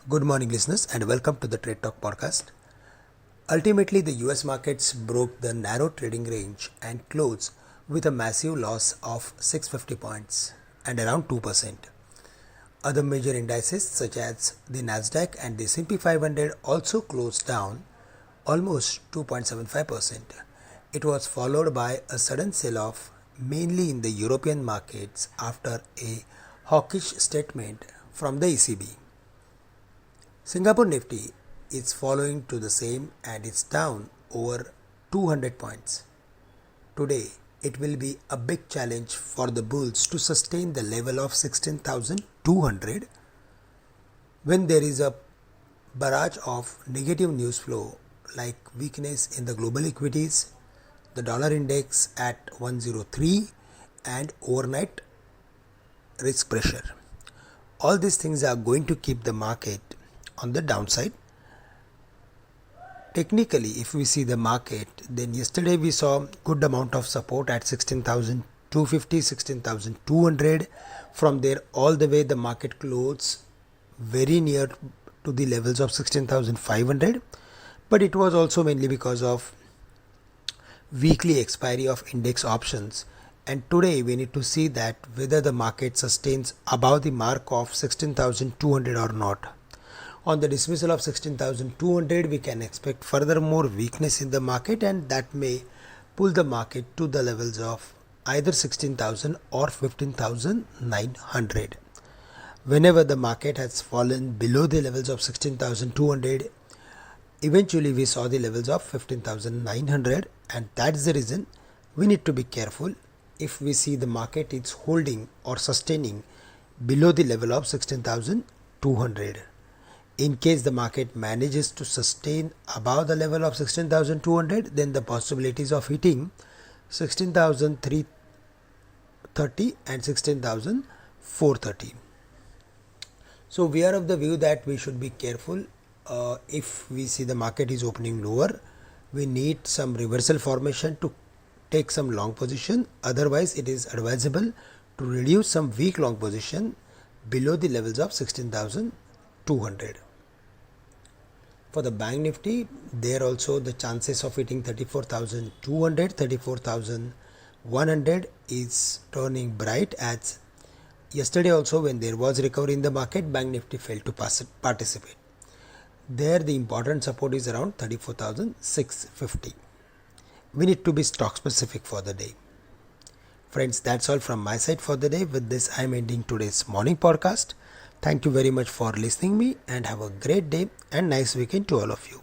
Good morning, listeners, and welcome to the Trade Talk podcast. Ultimately, the US markets broke the narrow trading range and closed with a massive loss of 650 points and around 2%. Other major indices such as the Nasdaq and the S&P 500 also closed down almost 2.75%. It was followed by a sudden sell-off mainly in the European markets after a hawkish statement from the ECB. Singapore Nifty is following to the same and it's down over 200 points. Today, it will be a big challenge for the bulls to sustain the level of 16,200 when there is a barrage of negative news flow like weakness in the global equities, the dollar index at 103 and overnight risk pressure. All these things are going to keep the market on the downside. Technically, if we see the market, then yesterday we saw good amount of support at 16,250, 16,200. From there all the way the market closed very near to the levels of 16,500, but it was also mainly because of weekly expiry of index options. And today we need to see that whether the market sustains above the mark of 16,200 or not. On the dismissal of 16,200, we can expect furthermore weakness in the market, and that may pull the market to the levels of either 16,000 or 15,900. Whenever the market has fallen below the levels of 16,200, eventually we saw the levels of 15,900, and that's the reason we need to be careful if we see the market is holding or sustaining below the level of 16,200. In case the market manages to sustain above the level of 16,200, then the possibilities of hitting 16,330 and 16,430. So we are of the view that we should be careful. If we see the market is opening lower, we need some reversal formation to take some long position. Otherwise, it is advisable to reduce some weak long position below the levels of 16,200. For the Bank Nifty, there also the chances of hitting 34,200, 34,100 is turning bright, as yesterday also when there was recovery in the market, Bank Nifty failed to participate. There the important support is around 34,650. We need to be stock specific for the day. Friends, that's all from my side for the day. With this, I am ending today's morning podcast. Thank you very much for listening me, and have a great day and nice weekend to all of you.